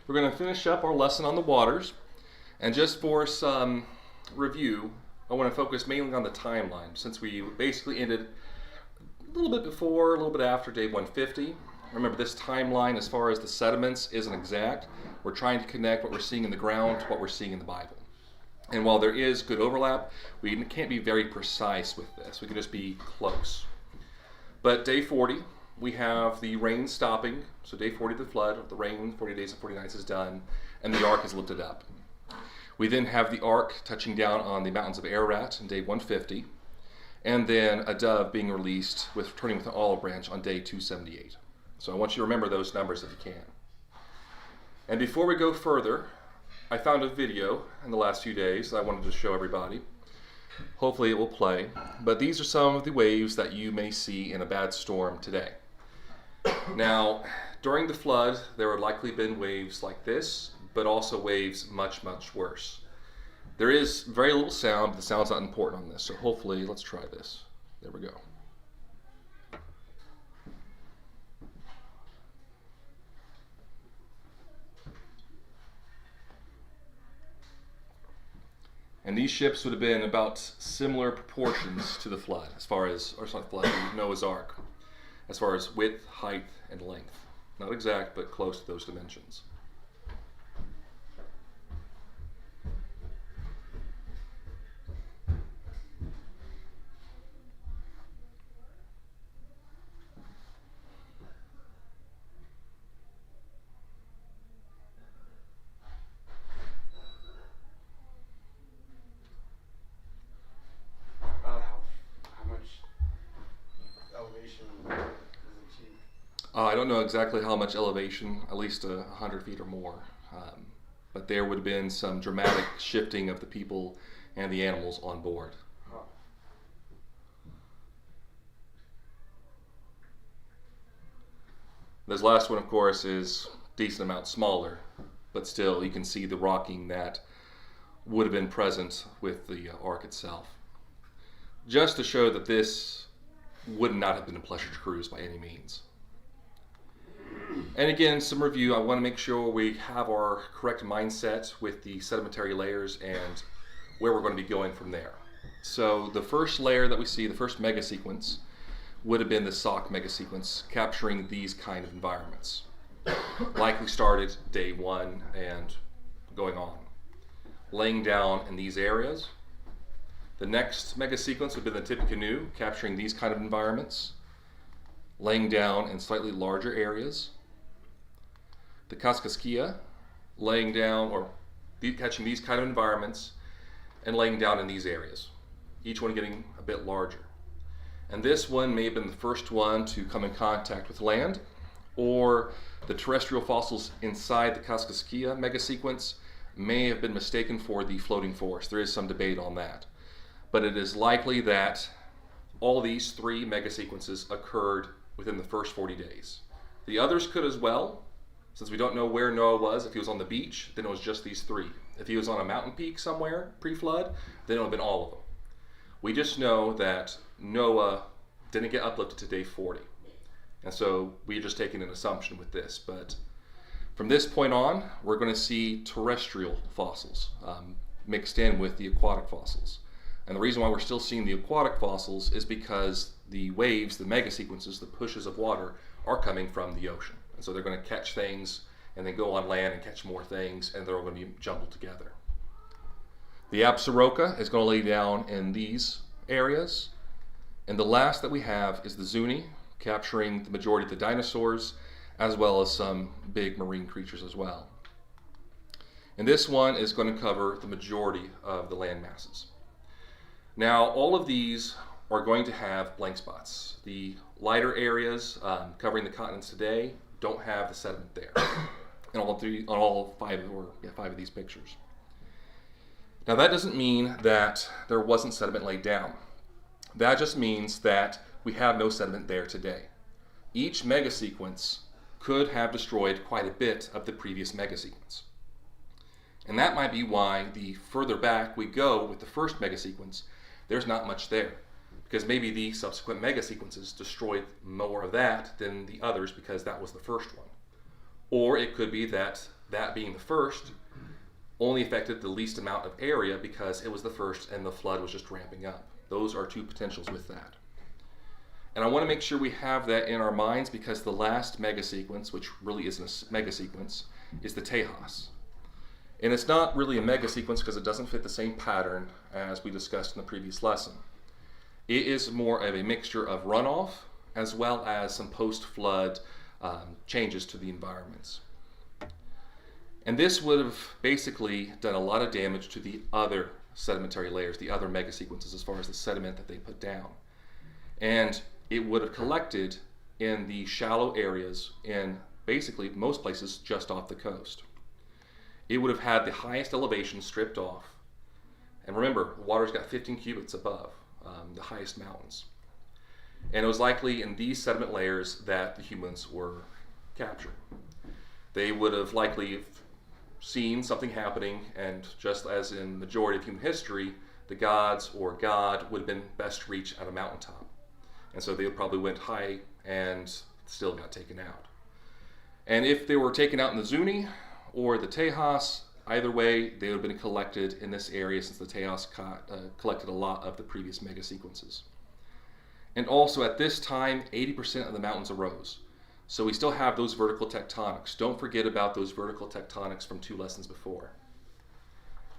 We're going to finish up our lesson on the waters. And just for some review, I want to focus mainly on the timeline, since we basically ended a little bit before, a little bit after day 150. Remember, this timeline as far as the sediments isn't exact. We're trying to connect what we're seeing in the ground to what we're seeing in the Bible. And while there is good overlap, we can't be very precise with this. We can just be close. But day 40, we have the rain stopping. So day 40 of the flood, the rain, 40 days and 40 nights is done, and the ark is lifted up. We then have the ark touching down on the mountains of Ararat on day 150, and then a dove being released returning with an olive branch on day 278. So I want you to remember those numbers if you can. And before we go further, I found a video in the last few days that I wanted to show everybody. Hopefully it will play. But these are some of the waves that you may see in a bad storm today. Now, during the flood, there would likely been waves like this, but also waves much, much worse. There is very little sound, but the sound's not important on this. So hopefully, let's try this. There we go. And these ships would have been about similar proportions to the flood, as far as, or it's not flood, Noah's Ark, as far as width, height, and length. Not exact, but close to those dimensions. I don't know exactly how much elevation, at least 100 feet or more, but there would have been some dramatic shifting of the people and the animals on board. This last one, of course, is a decent amount smaller, but still you can see the rocking that would have been present with the ark itself. Just to show that this would not have been a pleasure cruise by any means. And again, some review, I want to make sure we have our correct mindset with the sedimentary layers and where we're going to be going from there. So the first layer that we see, the first mega sequence, would have been the sock mega sequence, capturing these kind of environments. Likely started day 1 and going on. Laying down in these areas. The next mega sequence would be the Tippecanoe, capturing these kind of environments. Laying down in slightly larger areas. The Kaskaskia, laying down or catching these kind of environments and laying down in these areas, each one getting a bit larger. And this one may have been the first one to come in contact with land, or the terrestrial fossils inside the Kaskaskia megasequence may have been mistaken for the floating forest. There is some debate on that. But it is likely that all these 3 megasequences occurred within the first 40 days. The others could as well, since we don't know where Noah was. If he was on the beach, then it was just these 3. If he was on a mountain peak somewhere pre-flood, then it would have been all of them. We just know that Noah didn't get uplifted to day 40. And so we're just taking an assumption with this. But from this point on, we're going to see terrestrial fossils mixed in with the aquatic fossils. And the reason why we're still seeing the aquatic fossils is because the waves, the mega sequences, the pushes of water are coming from the ocean. And so they're going to catch things and then go on land and catch more things, and they're all going to be jumbled together. The Absaroka is going to lay down in these areas. And the last that we have is the Zuni, capturing the majority of the dinosaurs, as well as some big marine creatures as well. And this one is going to cover the majority of the land masses. Now, all of these are going to have blank spots. The lighter areas covering the continents today don't have the sediment there on all five of these pictures. Now, that doesn't mean that there wasn't sediment laid down. That just means that we have no sediment there today. Each megasequence could have destroyed quite a bit of the previous megasequence. And that might be why the further back we go with the first megasequence, there's not much there. Because maybe the subsequent megasequences destroyed more of that than the others because that was the first one. Or it could be that that being the first, only affected the least amount of area because it was the first and the flood was just ramping up. Those are two potentials with that. And I want to make sure we have that in our minds because the last mega sequence, which really isn't a mega sequence, is the Tejas. And it's not really a mega sequence because it doesn't fit the same pattern as we discussed in the previous lesson. It is more of a mixture of runoff as well as some post-flood changes to the environments. And this would have basically done a lot of damage to the other sedimentary layers, the other mega sequences as far as the sediment that they put down. And it would have collected in the shallow areas in basically most places just off the coast. It would have had the highest elevation stripped off. And remember, the water's got 15 cubits above the highest mountains. And it was likely in these sediment layers that the humans were captured. They would have likely seen something happening, and just as in the majority of human history, the gods or God would have been best reached at a mountaintop. And so they probably went high and still got taken out. And if they were taken out in the Zuni or the Tejas, either way, they would have been collected in this area since the Tejas collected a lot of the previous mega sequences. And also at this time, 80% of the mountains arose. So we still have those vertical tectonics. Don't forget about those vertical tectonics from 2 lessons before.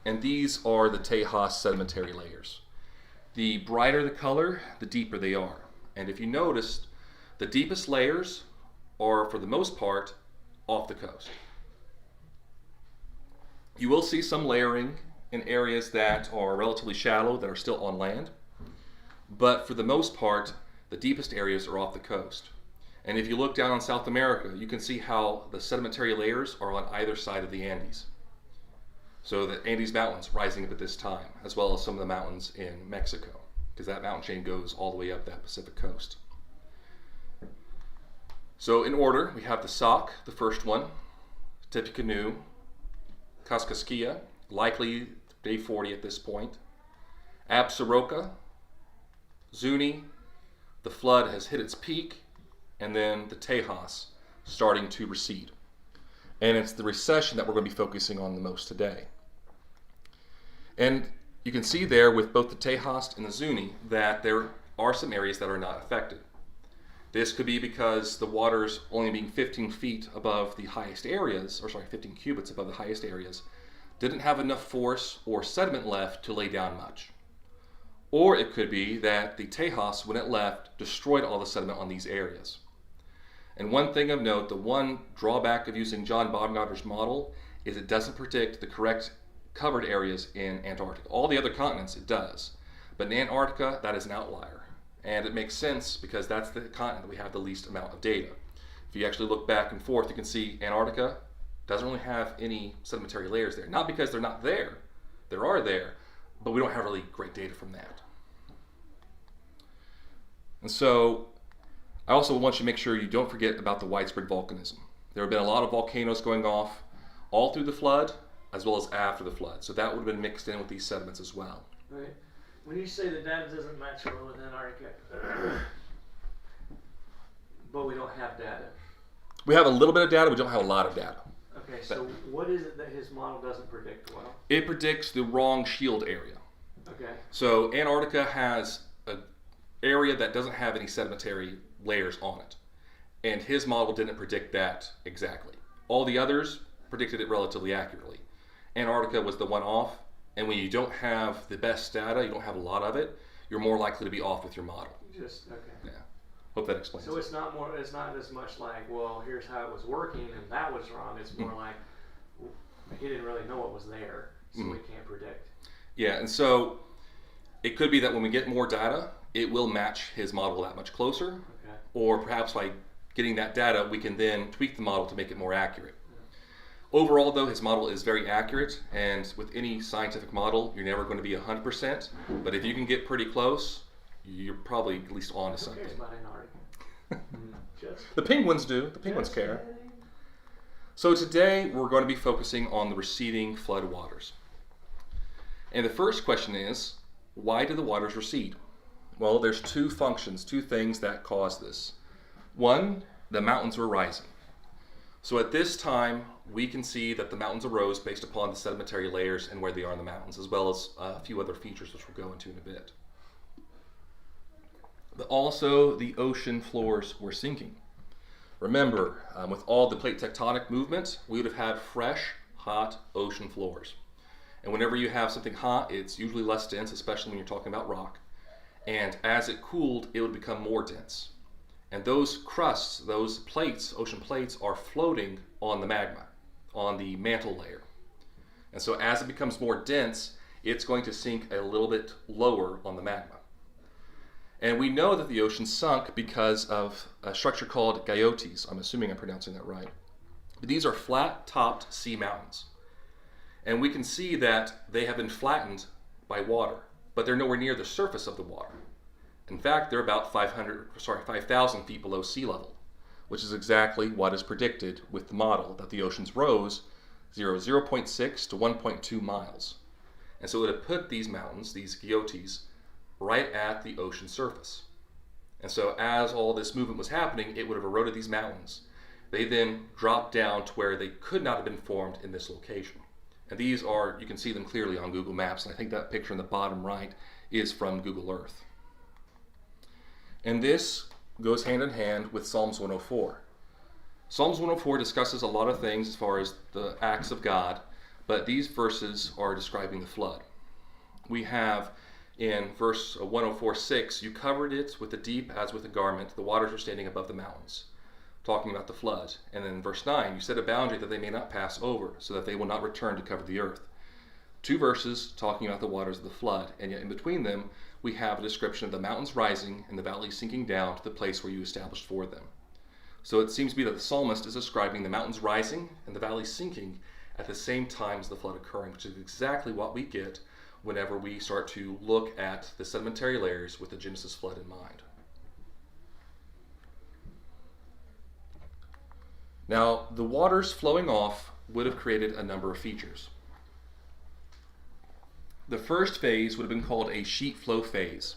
And these are the Tejas sedimentary layers. The brighter the color, the deeper they are. And if you noticed, the deepest layers are, for the most part, off the coast. You will see some layering in areas that are relatively shallow, that are still on land. But for the most part, the deepest areas are off the coast. And if you look down on South America, you can see how the sedimentary layers are on either side of the Andes. So the Andes Mountains rising up at this time, as well as some of the mountains in Mexico, because that mountain chain goes all the way up that Pacific coast. So in order, we have the Sauk, the first one, Tippecanoe, Kaskaskia, likely day 40 at this point, Absaroka, Zuni, the flood has hit its peak, and then the Tejas starting to recede. And it's the recession that we're going to be focusing on the most today. And you can see there with both the Tejas and the Zuni that there are some areas that are not affected. This could be because the water's only being 15 feet above the highest areas, 15 cubits above the highest areas, didn't have enough force or sediment left to lay down much. Or it could be that the Tejas, when it left, destroyed all the sediment on these areas. And one thing of note, the one drawback of using John Baumgartner's model is it doesn't predict the correct covered areas in Antarctica. All the other continents it does, but in Antarctica that is an outlier. And it makes sense because that's the continent that we have the least amount of data. If you actually look back and forth, you can see Antarctica doesn't really have any sedimentary layers there. Not because they're not there, there are there, but we don't have really great data from that. And so I also want you to make sure you don't forget about the widespread volcanism. There have been a lot of volcanoes going off all through the flood as well as after the flood. So that would have been mixed in with these sediments as well. Right. When you say the data doesn't match well with Antarctica, but we don't have data. We have a little bit of data, we don't have a lot of data. Okay, so what is it that his model doesn't predict well? It predicts the wrong shield area. Okay. So Antarctica has an area that doesn't have any sedimentary layers on it. And his model didn't predict that exactly. All the others predicted it relatively accurately. Antarctica was the one off, and when you don't have the best data, you don't have a lot of it, you're more likely to be off with your model. Just, okay. Yeah. Hope that explains So it. it's not as much like, well, here's how it was working and that was wrong. It's more like he didn't really know what was there, so we can't predict. Yeah, and so it could be that when we get more data, it will match his model that much closer. Okay. Or perhaps by getting that data, we can then tweak the model to make it more accurate. Overall, though, his model is very accurate, and with any scientific model, you're never going to be 100%, but if you can get pretty close, you're probably at least on to Who something. cares about Antarctica? The penguins do. The penguins care. So today, we're going to be focusing on the receding flood waters. And the first question is, why do the waters recede? Well, there's two functions, two things that cause this. One, the mountains were rising. So at this time, we can see that the mountains arose based upon the sedimentary layers and where they are in the mountains, as well as a few other features which we'll go into in a bit. But also, the ocean floors were sinking. Remember, with all the plate tectonic movement, we would have had fresh, hot ocean floors. And whenever you have something hot, it's usually less dense, especially when you're talking about rock. And as it cooled, it would become more dense. And those crusts, those plates, ocean plates, are floating on the magma, on the mantle layer. And so as it becomes more dense, it's going to sink a little bit lower on the magma. And we know that the ocean sunk because of a structure called gyotes. I'm assuming I'm pronouncing that right. But these are flat-topped sea mountains. And we can see that they have been flattened by water, but they're nowhere near the surface of the water. In fact, they're about 5,000 feet below sea level, which is exactly what is predicted with the model that the oceans rose 0.6 to 1.2 miles. And so it would have put these mountains, these gyotes, right at the ocean surface. And so as all this movement was happening, it would have eroded these mountains. They then dropped down to where they could not have been formed in this location. And these are, you can see them clearly on Google Maps, and I think that picture in the bottom right is from Google Earth. And this goes hand in hand with Psalms 104. Psalms 104 discusses a lot of things as far as the acts of God, but these verses are describing the flood. We have in verse 104:6, you covered it with the deep as with a garment, the waters were standing above the mountains, talking about the flood. And then in verse 9, you set a boundary that they may not pass over, so that they will not return to cover the earth. 2 verses talking about the waters of the flood, and yet in between them, we have a description of the mountains rising and the valleys sinking down to the place where you established for them. So it seems to be that the psalmist is describing the mountains rising and the valleys sinking at the same time as the flood occurring, which is exactly what we get whenever we start to look at the sedimentary layers with the Genesis flood in mind. Now, the waters flowing off would have created a number of features. The first phase would have been called a sheet flow phase.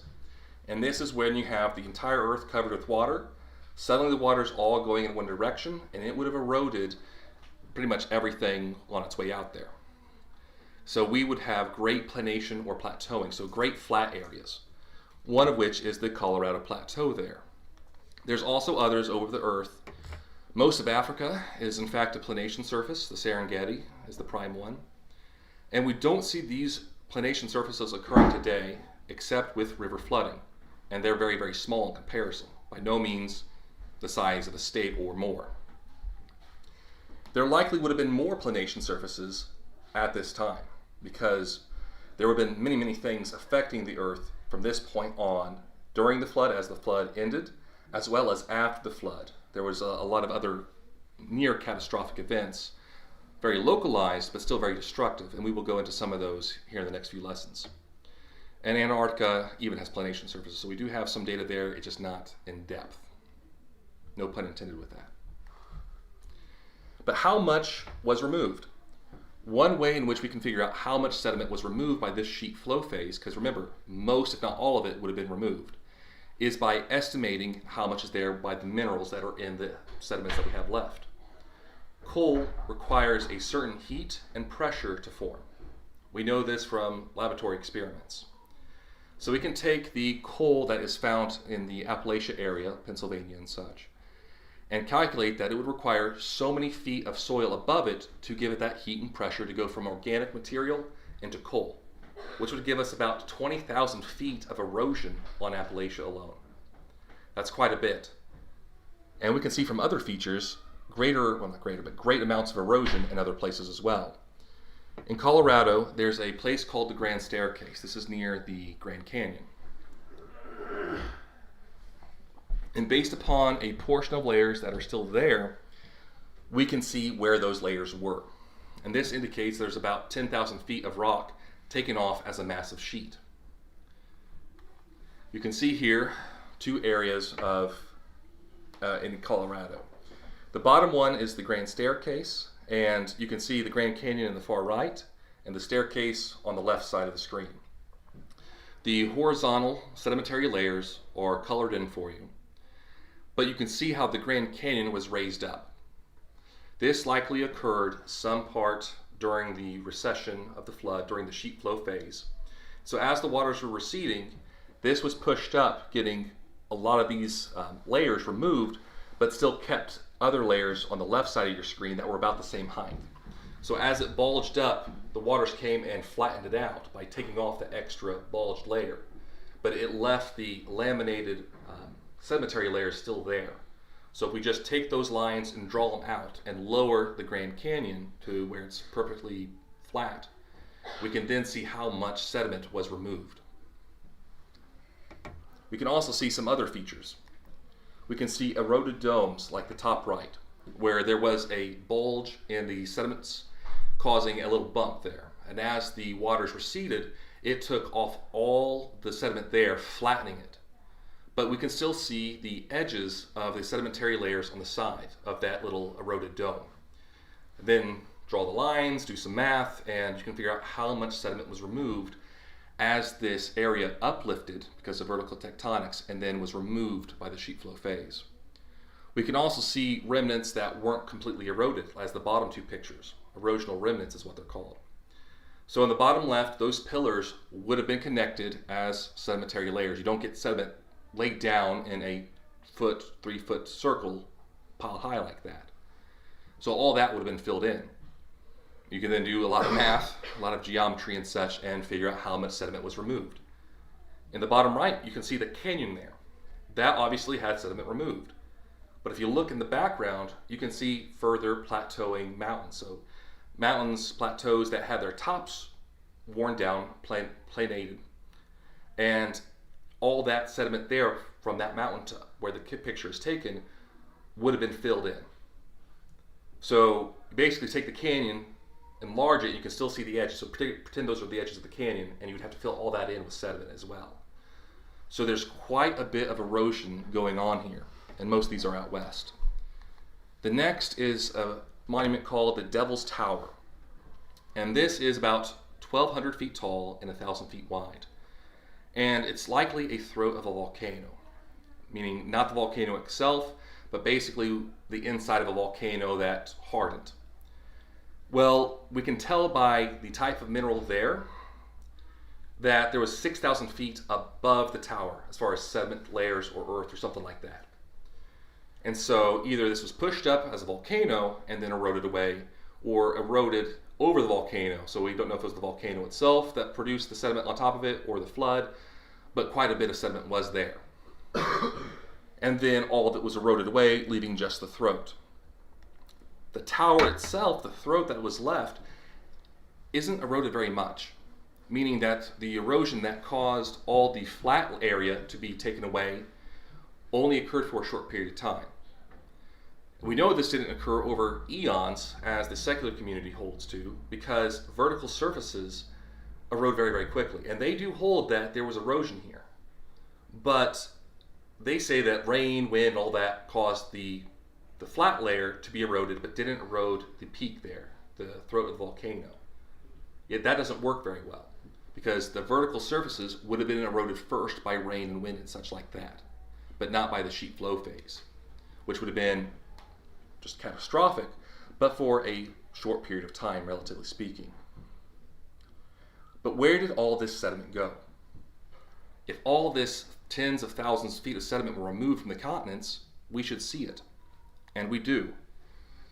And this is when you have the entire earth covered with water. Suddenly the water's all going in one direction, and it would have eroded pretty much everything on its way out there. So we would have great planation or plateauing, so great flat areas, one of which is the Colorado Plateau there. There's also others over the earth. Most of Africa is in fact a planation surface. The Serengeti is the prime one. And we don't see these planation surfaces occurring today except with river flooding. And they're very, very small in comparison. By no means the size of a state or more. There likely would have been more planation surfaces at this time because there would have been many, many things affecting the earth from this point on during the flood as the flood ended, as well as after the flood. There was a lot of other near catastrophic events, very localized, but still very destructive, and we will go into some of those here in the next few lessons. And Antarctica even has planation surfaces, so we do have some data there, it's just not in depth. No pun intended with that. But how much was removed? One way in which we can figure out how much sediment was removed by this sheet flow phase, because remember, most if not all of it would have been removed, is by estimating how much is there by the minerals that are in the sediments that we have left. Coal requires a certain heat and pressure to form. We know this from laboratory experiments. So we can take the coal that is found in the Appalachia area, Pennsylvania and such, and calculate that it would require so many feet of soil above it to give it that heat and pressure to go from organic material into coal, which would give us about 20,000 feet of erosion on Appalachia alone. That's quite a bit. And we can see from other features, great amounts of erosion in other places as well. In Colorado, there's a place called the Grand Staircase. This is near the Grand Canyon. And based upon a portion of layers that are still there, we can see where those layers were. And this indicates there's about 10,000 feet of rock taken off as a massive sheet. You can see here 2 areas in Colorado. The bottom one is the Grand Staircase, and you can see the Grand Canyon in the far right and the staircase on the left side of the screen. The horizontal sedimentary layers are colored in for you, but you can see how the Grand Canyon was raised up. This likely occurred some part during the recession of the flood, during the sheet flow phase. So as the waters were receding, this was pushed up, getting a lot of these layers removed, but still kept other layers on the left side of your screen that were about the same height. So as it bulged up, the waters came and flattened it out by taking off the extra bulged layer. But it left the laminated sedimentary layers still there. So if we just take those lines and draw them out and lower the Grand Canyon to where it's perfectly flat, we can then see how much sediment was removed. We can also see some other features. We can see eroded domes like the top right, where there was a bulge in the sediments causing a little bump there. And as the waters receded, it took off all the sediment there, flattening it. But we can still see the edges of the sedimentary layers on the side of that little eroded dome. Then draw the lines, do some math, and you can figure out how much sediment was removed as this area uplifted because of vertical tectonics and then was removed by the sheet flow phase. We can also see remnants that weren't completely eroded, as the bottom two pictures. Erosional remnants is what they're called. So in the bottom left, those pillars would have been connected as sedimentary layers. You don't get sediment laid down in a 3-foot circle pile high like that. So all that would have been filled in. You can then do a lot of math, a lot of geometry and such, and figure out how much sediment was removed. In the bottom right, you can see the canyon there. That obviously had sediment removed. But if you look in the background, you can see further plateauing mountains. So mountains, plateaus that had their tops worn down, planated. And all that sediment there from that mountain to where the picture is taken would have been filled in. So you basically take the canyon, enlarge it, you can still see the edges. So pretend those are the edges of the canyon, and you would have to fill all that in with sediment as well. So there's quite a bit of erosion going on here, and most of these are out west. The next is a monument called the Devil's Tower. And this is about 1,200 feet tall and 1,000 feet wide. And it's likely a throat of a volcano, meaning not the volcano itself, but basically the inside of a volcano that hardened. Well, we can tell by the type of mineral there that there was 6,000 feet above the tower as far as sediment layers or earth or something like that. And so either this was pushed up as a volcano and then eroded away, or eroded over the volcano. So we don't know if it was the volcano itself that produced the sediment on top of it or the flood, but quite a bit of sediment was there. And then all of it was eroded away, leaving just the throat. The tower itself, the throat that was left, isn't eroded very much, meaning that the erosion that caused all the flat area to be taken away only occurred for a short period of time. We know this didn't occur over eons, as the secular community holds to, because vertical surfaces erode very, very quickly. And they do hold that there was erosion here. But they say that rain, wind, all that caused the flat layer to be eroded, but didn't erode the peak there, the throat of the volcano. Yet that doesn't work very well, because the vertical surfaces would have been eroded first by rain and wind and such like that, but not by the sheet flow phase, which would have been just catastrophic, but for a short period of time, relatively speaking. But where did all this sediment go? If all this tens of thousands of feet of sediment were removed from the continents, we should see it. And we do.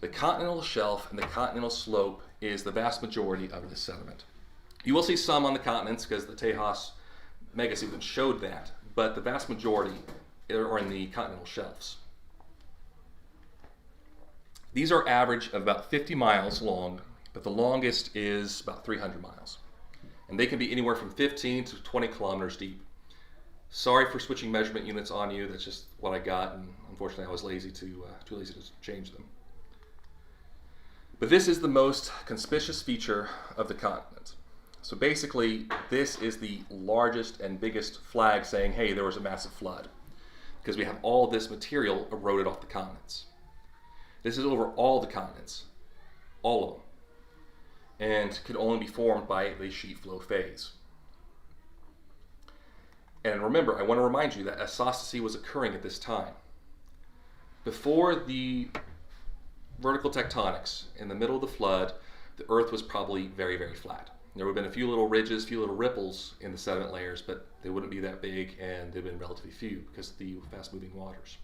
The continental shelf and the continental slope is the vast majority of this sediment. You will see some on the continents because the Tejas megasequence showed that, but the vast majority are in the continental shelves. These are average of about 50 miles long, but the longest is about 300 miles. And they can be anywhere from 15 to 20 kilometers deep. Sorry for switching measurement units on you, that's just what I got, and unfortunately I was too lazy to change them. But this is the most conspicuous feature of the continent. So basically, this is the largest and biggest flag saying, hey, there was a massive flood, because we have all this material eroded off the continents. This is over all the continents, all of them, and could only be formed by the sheet flow phase. And remember, I want to remind you that isostasy was occurring at this time. Before the vertical tectonics, in the middle of the flood, the Earth was probably very, very flat. There would have been a few little ridges, a few little ripples in the sediment layers, but they wouldn't be that big, and they've been relatively few because of the fast-moving waters.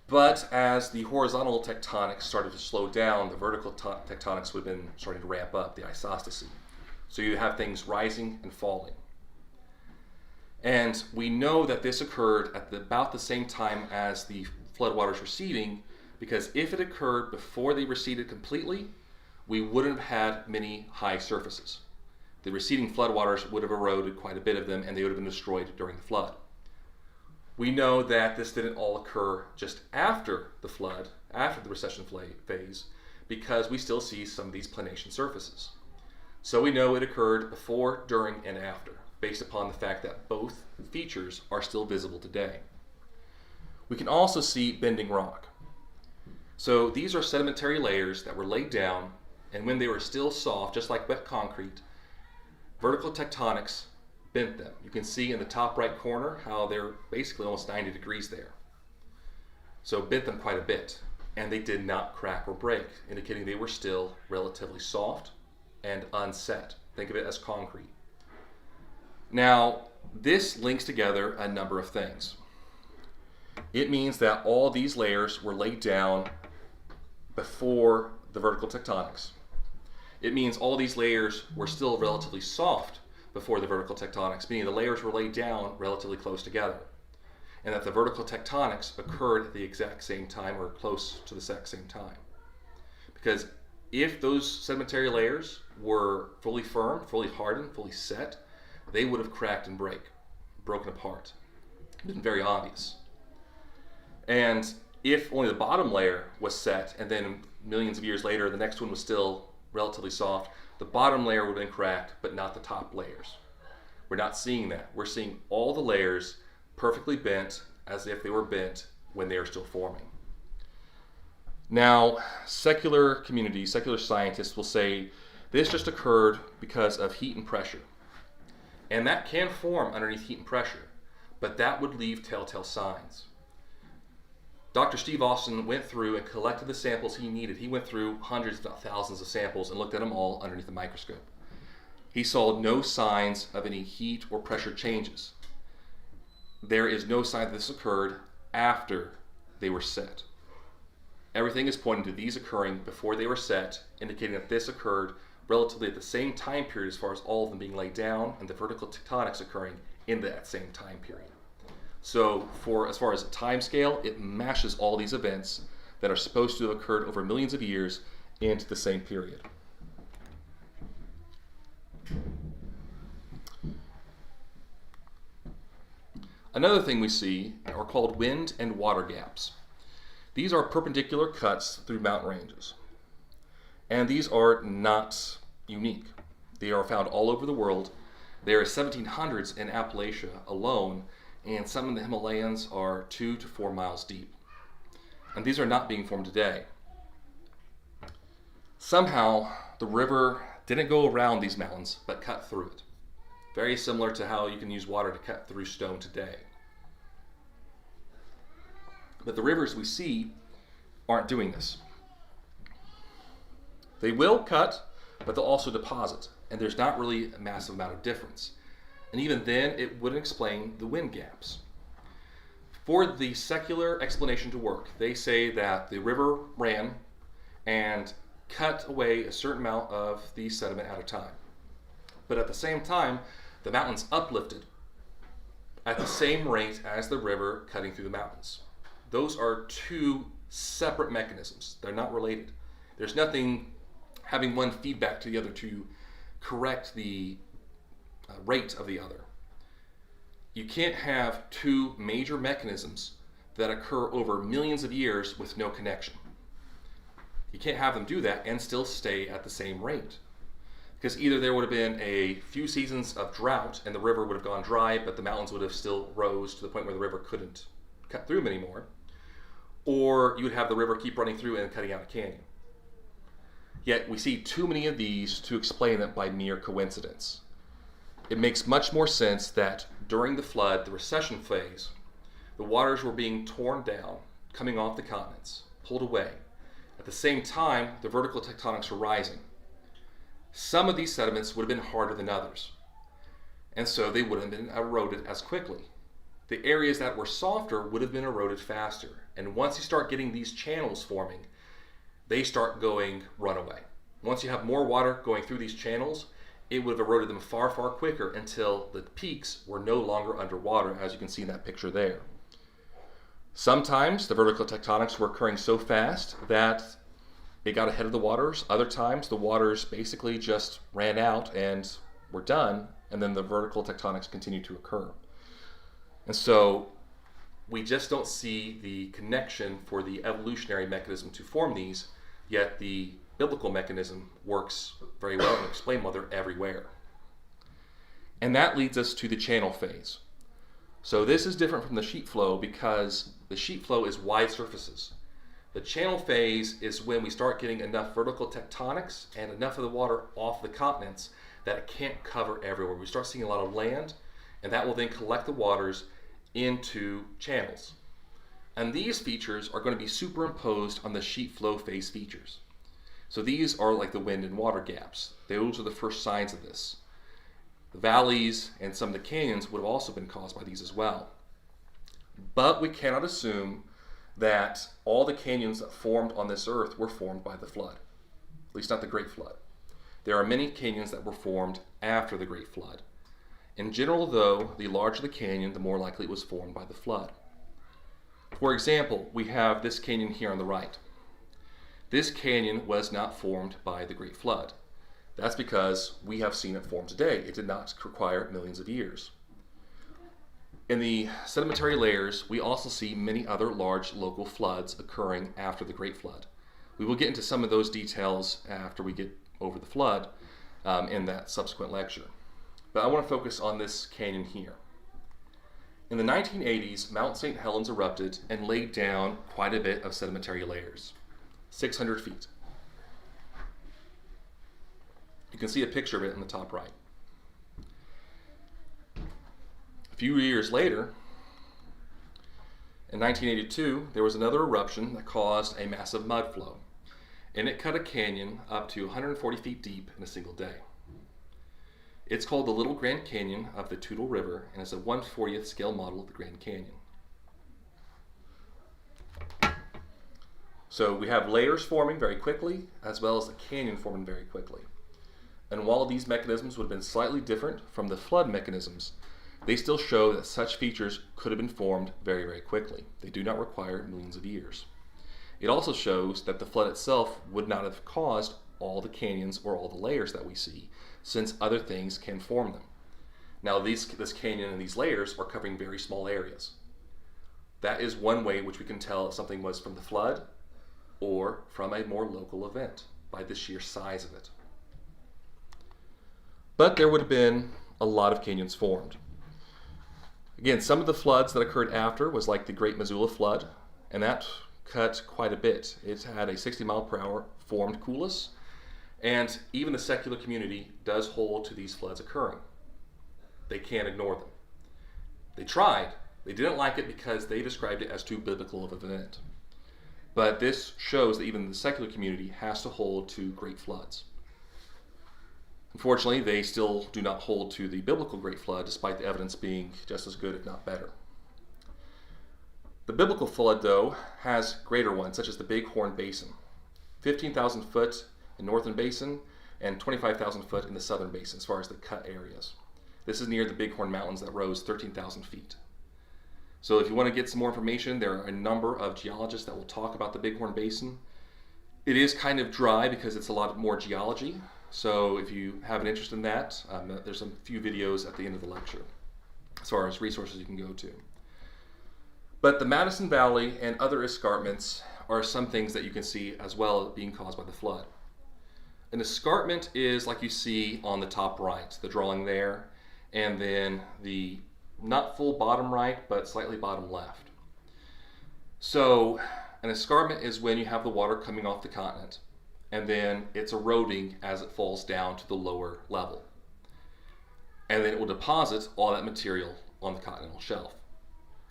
But as the horizontal tectonics started to slow down, the vertical tectonics would have been starting to ramp up, the isostasy. So you have things rising and falling. And we know that this occurred at about the same time as the floodwaters receding, because if it occurred before they receded completely, we wouldn't have had many high surfaces. The receding floodwaters would have eroded quite a bit of them, and they would have been destroyed during the flood. We know that this didn't all occur just after the flood, after the recession phase, because we still see some of these planation surfaces. So we know it occurred before, during, and after, based upon the fact that both features are still visible today. We can also see bending rock. So these are sedimentary layers that were laid down, and when they were still soft, just like wet concrete, vertical tectonics bent them. You can see in the top right corner how they're basically almost 90 degrees there. So bent them quite a bit, and they did not crack or break, indicating they were still relatively soft and unset. Think of it as concrete. Now, this links together a number of things. It means that all these layers were laid down before the vertical tectonics. It means all these layers were still relatively soft before the vertical tectonics, meaning the layers were laid down relatively close together, and that the vertical tectonics occurred at the exact same time or close to the exact same time. Because if those sedimentary layers were fully firm, fully hardened, fully set, they would have cracked and broken apart. It's been very obvious. And if only the bottom layer was set, and then millions of years later the next one was still relatively soft, the bottom layer would have been cracked, but not the top layers. We're not seeing that. We're seeing all the layers perfectly bent as if they were bent when they are still forming. Now, secular communities, secular scientists will say this just occurred because of heat and pressure. And that can form underneath heat and pressure, but that would leave telltale signs. Dr. Steve Austin went through and collected the samples he needed. He went through hundreds, if not thousands of samples and looked at them all underneath the microscope. He saw no signs of any heat or pressure changes. There is no sign that this occurred after they were set. Everything is pointing to these occurring before they were set, indicating that this occurred relatively at the same time period as far as all of them being laid down and the vertical tectonics occurring in that same time period. So as far as a time scale, it mashes all these events that are supposed to have occurred over millions of years into the same period. Another thing we see are called wind and water gaps. These are perpendicular cuts through mountain ranges. And these are not unique. They are found all over the world. There are 1,700s in Appalachia alone, and some in the Himalayas are 2 to 4 miles deep. And these are not being formed today. Somehow, the river didn't go around these mountains, but cut through it. Very similar to how you can use water to cut through stone today. But the rivers we see aren't doing this. They will cut, but they'll also deposit, and there's not really a massive amount of difference. And even then, it wouldn't explain the wind gaps. For the secular explanation to work, they say that the river ran and cut away a certain amount of the sediment at a time. But at the same time, the mountains uplifted at the same rate as the river cutting through the mountains. Those are two separate mechanisms. They're not related. There's nothing having one feedback to the other to correct the rate of the other. You can't have two major mechanisms that occur over millions of years with no connection. You can't have them do that and still stay at the same rate. Because either there would have been a few seasons of drought and the river would have gone dry, but the mountains would have still rose to the point where the river couldn't cut through them anymore, or you would have the river keep running through and cutting out a canyon. Yet we see too many of these to explain it by mere coincidence. It makes much more sense that during the flood, the recession phase, the waters were being torn down, coming off the continents, pulled away. At the same time, the vertical tectonics were rising. Some of these sediments would have been harder than others, and so they wouldn't have been eroded as quickly. The areas that were softer would have been eroded faster, and once you start getting these channels forming, they start going runaway. Once you have more water going through these channels, it would have eroded them far, far quicker until the peaks were no longer underwater, as you can see in that picture there. Sometimes the vertical tectonics were occurring so fast that it got ahead of the waters. Other times the waters basically just ran out and were done, and then the vertical tectonics continued to occur. And so we just don't see the connection for the evolutionary mechanism to form these, yet the biblical mechanism works very well and explain why they're everywhere. And that leads us to the channel phase. So this is different from the sheet flow because the sheet flow is wide surfaces. The channel phase is when we start getting enough vertical tectonics and enough of the water off the continents that it can't cover everywhere. We start seeing a lot of land, and that will then collect the waters into channels. And these features are going to be superimposed on the sheet flow phase features. So these are like the wind and water gaps. Those are the first signs of this. The valleys and some of the canyons would have also been caused by these as well. But we cannot assume that all the canyons that formed on this earth were formed by the flood, at least not the Great Flood. There are many canyons that were formed after the Great Flood. In general, though, the larger the canyon, the more likely it was formed by the flood. For example, we have this canyon here on the right. This canyon was not formed by the Great Flood. That's because we have seen it form today. It did not require millions of years. In the sedimentary layers, we also see many other large local floods occurring after the Great Flood. We will get into some of those details after we get over the flood in that subsequent lecture. But I want to focus on this canyon here. In the 1980s, Mount St. Helens erupted and laid down quite a bit of sedimentary layers, 600 feet. You can see a picture of it in the top right. A few years later, in 1982, there was another eruption that caused a massive mud flow, and it cut a canyon up to 140 feet deep in a single day. It's called the Little Grand Canyon of the Toutle River, and is a 1/40th scale model of the Grand Canyon. So we have layers forming very quickly, as well as the canyon forming very quickly. And while these mechanisms would have been slightly different from the flood mechanisms, they still show that such features could have been formed very, very quickly. They do not require millions of years. It also shows that the flood itself would not have caused all the canyons or all the layers that we see, since other things can form them. Now this canyon and these layers are covering very small areas. That is one way in which we can tell if something was from the flood or from a more local event by the sheer size of it. But there would have been a lot of canyons formed. Again, some of the floods that occurred after was like the Great Missoula Flood, and that cut quite a bit. It had a 60 mile per hour formed coulis, and even the secular community does hold to these floods occurring. They can't ignore them. They tried. They didn't like it because they described it as too biblical of an event. But this shows that even the secular community has to hold to great floods. Unfortunately, they still do not hold to the biblical Great Flood, despite the evidence being just as good, if not better. The biblical flood, though, has greater ones, such as the Bighorn Basin, 15,000 foot in northern basin and 25,000 foot in the southern basin, as far as the cut areas. This is near the Bighorn Mountains that rose 13,000 feet. So if you want to get some more information, there are a number of geologists that will talk about the Bighorn Basin. It is kind of dry because it's a lot more geology. So if you have an interest in that, there's a few videos at the end of the lecture as far as resources you can go to. But the Madison Valley and other escarpments are some things that you can see as well being caused by the flood. An escarpment is like you see on the top right, the drawing there, and then the not full bottom right, but slightly bottom left. So an escarpment is when you have the water coming off the continent, and then it's eroding as it falls down to the lower level. And then it will deposit all that material on the continental shelf.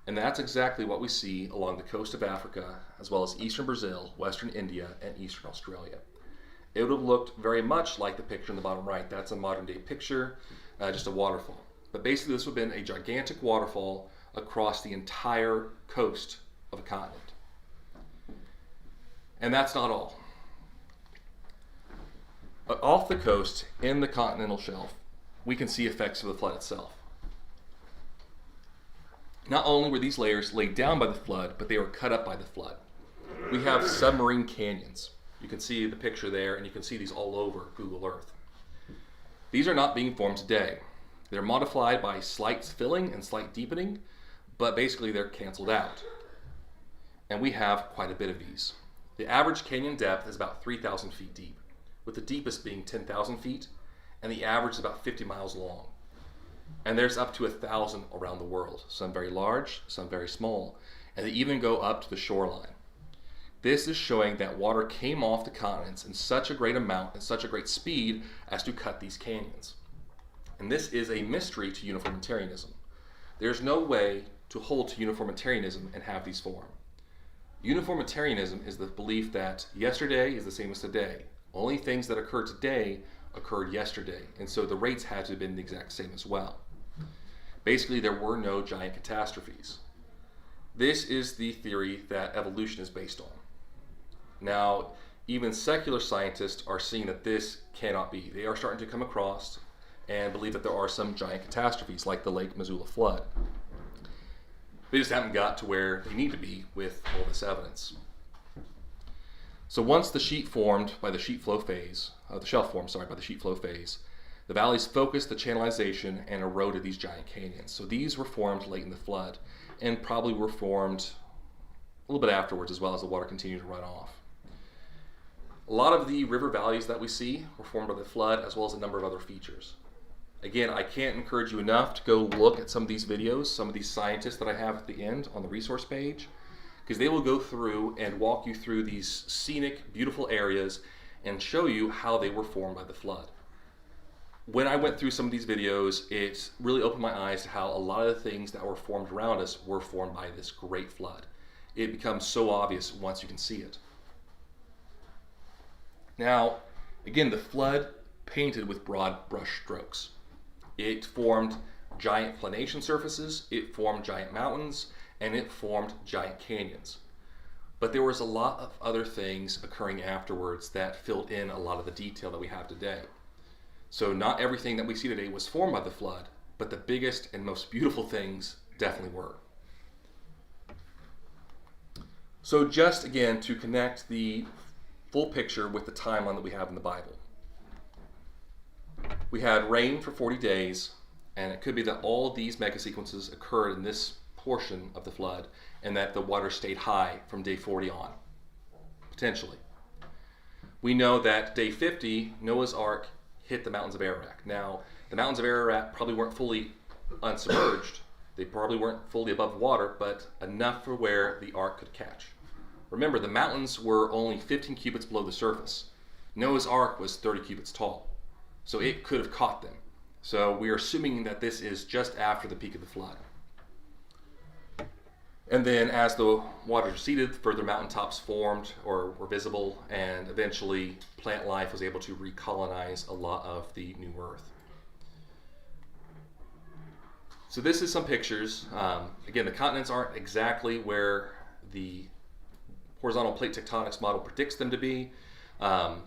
And that's exactly what we see along the coast of Africa, as well as eastern Brazil, western India, and eastern Australia. It would have looked very much like the picture in the bottom right. That's a modern day picture, just a waterfall. But basically this would have been a gigantic waterfall across the entire coast of a continent. And that's not all. Off the coast, in the continental shelf, we can see effects of the flood itself. Not only were these layers laid down by the flood, but they were cut up by the flood. We have submarine canyons. You can see the picture there, and you can see these all over Google Earth. These are not being formed today. They're modified by slight filling and slight deepening, but basically they're canceled out. And we have quite a bit of these. The average canyon depth is about 3,000 feet deep, with the deepest being 10,000 feet, and the average is about 50 miles long. And there's up to 1,000 around the world, some very large, some very small, and they even go up to the shoreline. This is showing that water came off the continents in such a great amount and such a great speed as to cut these canyons. And this is a mystery to uniformitarianism. There's no way to hold to uniformitarianism and have these form. Uniformitarianism is the belief that yesterday is the same as today. Only things that occur today occurred yesterday, and so the rates had to have been the exact same as well. Basically, there were no giant catastrophes. This is the theory that evolution is based on. Now, even secular scientists are seeing that this cannot be. They are starting to come across and believe that there are some giant catastrophes, like the Lake Missoula flood. They just haven't got to where they need to be with all this evidence. So once the sheet formed by the sheet flow phase, the shelf formed, by the sheet flow phase, the valleys focused the channelization and eroded these giant canyons. So these were formed late in the flood and probably were formed a little bit afterwards as well as the water continued to run off. A lot of the river valleys that we see were formed by the flood as well as a number of other features. Again, I can't encourage you enough to go look at some of these videos, some of these scientists that I have at the end on the resource page, because they will go through and walk you through these scenic, beautiful areas and show you how they were formed by the flood. When I went through some of these videos, it really opened my eyes to how a lot of the things that were formed around us were formed by this great flood. It becomes so obvious once you can see it. Now, again, the flood painted with broad brush strokes. It formed giant planation surfaces, it formed giant mountains, and it formed giant canyons. But there was a lot of other things occurring afterwards that filled in a lot of the detail that we have today. So not everything that we see today was formed by the flood, but the biggest and most beautiful things definitely were. So just again to connect the full picture with the timeline that we have in the Bible. We had rain for 40 days, and it could be that all of these mega sequences occurred in this portion of the flood, and that the water stayed high from day 40 on, potentially. We know that day 50, Noah's Ark hit the mountains of Ararat. Now, the mountains of Ararat probably weren't fully unsubmerged. They probably weren't fully above water, but enough for where the Ark could catch. Remember, the mountains were only 15 cubits below the surface. Noah's Ark was 30 cubits tall, so it could have caught them. So we are assuming that this is just after the peak of the flood. And then as the water receded, further mountaintops formed or were visible, and eventually plant life was able to recolonize a lot of the new earth. So this is some pictures. Again, the continents aren't exactly where the horizontal plate tectonics model predicts them to be.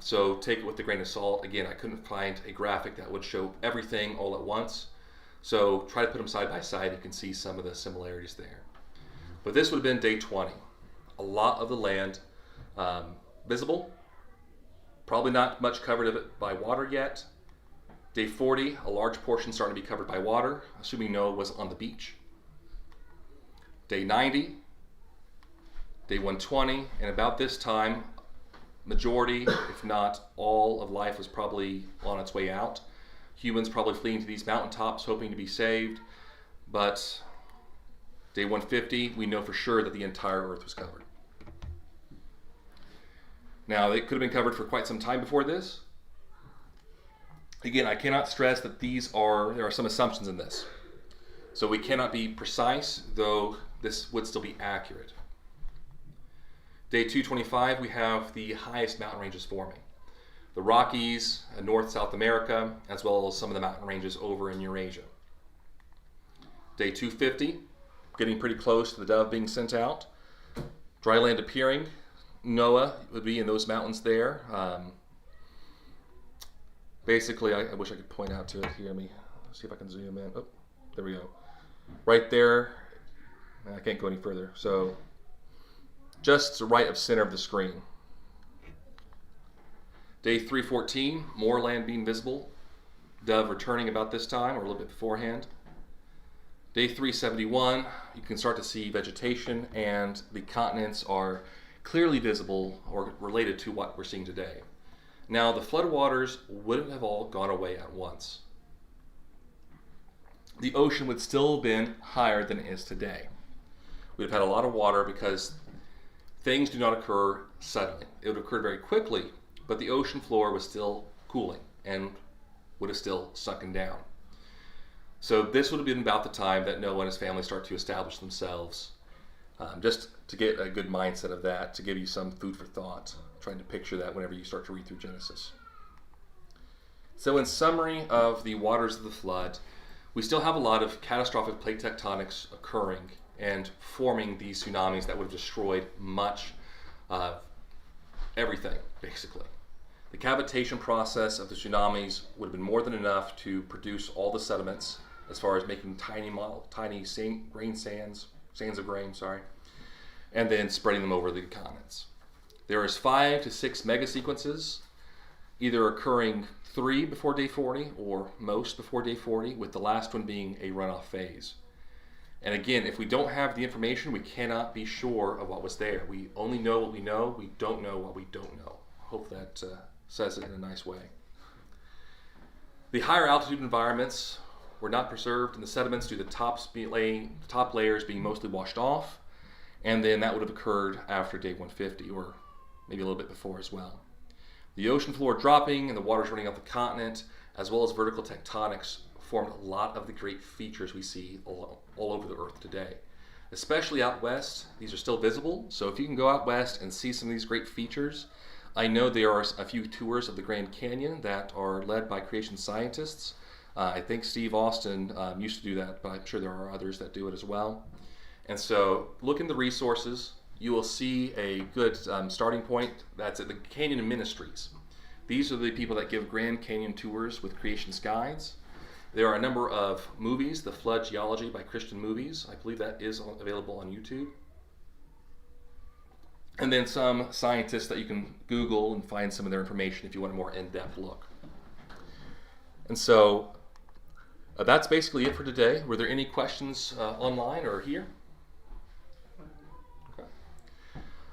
So take it with a grain of salt. Again, I couldn't find a graphic that would show everything all at once. So try to put them side by side. You can see some of the similarities there. But this would have been day 20. A lot of the land visible. Probably not much covered of it by water yet. Day 40, a large portion starting to be covered by water, assuming Noah was on the beach. Day 90, day 120, and about this time, majority, if not all, of life was probably on its way out. Humans probably fleeing to these mountaintops, hoping to be saved. But day 150, we know for sure that the entire earth was covered. Now, it could have been covered for quite some time before this. Again, I cannot stress that there are some assumptions in this. So we cannot be precise, though this would still be accurate. Day 225, we have the highest mountain ranges forming. The Rockies, North South America, as well as some of the mountain ranges over in Eurasia. Day 250, getting pretty close to the dove being sent out. Dry land appearing. Noah would be in those mountains there. Basically, I wish I could point out to it here. Let me see if I can zoom in. Oh, there we go. Right there. I can't go any further. So just right of center of the screen. Day 314, more land being visible. Dove returning about this time or a little bit beforehand. Day 371, you can start to see vegetation and the continents are clearly visible or related to what we're seeing today. Now, the floodwaters wouldn't have all gone away at once. The ocean would still have been higher than it is today. We'd have had a lot of water because things do not occur suddenly. It would occur very quickly, but the ocean floor was still cooling and would have still sunken down. So this would have been about the time that Noah and his family start to establish themselves. Just to get a good mindset of that, to give you some food for thought, trying to picture that whenever you start to read through Genesis. So in summary of the waters of the flood, we still have a lot of catastrophic plate tectonics occurring and forming these tsunamis that would have destroyed much of everything, basically. The cavitation process of the tsunamis would have been more than enough to produce all the sediments as far as making tiny sands of grain, and then spreading them over the continents. There is 5 to 6 mega sequences, either occurring 3 before day 40 or most before day 40, with the last one being a runoff phase. And again, if we don't have the information, we cannot be sure of what was there. We only know what we know. We don't know what we don't know. I hope that says it in a nice way. The higher altitude environments were not preserved in the sediments due to the top layers being mostly washed off, and then that would have occurred after day 150 or maybe a little bit before as well. The ocean floor dropping and the waters running off the continent, as well as vertical tectonics, formed a lot of the great features we see all over the earth today. Especially out west, these are still visible, so if you can go out west and see some of these great features, I know there are a few tours of the Grand Canyon that are led by creation scientists. I think Steve Austin used to do that, but I'm sure there are others that do it as well. And so look in the resources. You will see a good starting point. That's at the Canyon Ministries. These are the people that give Grand Canyon tours with Creation's Guides. There are a number of movies, The Flood Geology by Christian Movies. I believe that is available on YouTube. And then some scientists that you can Google and find some of their information if you want a more in-depth look. And so that's basically it for today. Were there any questions online or here? Okay.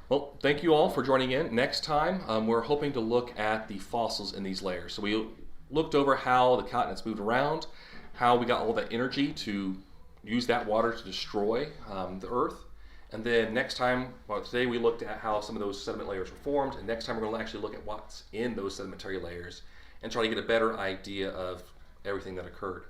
Well, thank you all for joining in. Next time, we're hoping to look at the fossils in these layers. So we looked over how the continents moved around, how we got all that energy to use that water to destroy the Earth. And then next time, today we looked at how some of those sediment layers were formed, and next time we're going to actually look at what's in those sedimentary layers and try to get a better idea of everything that occurred.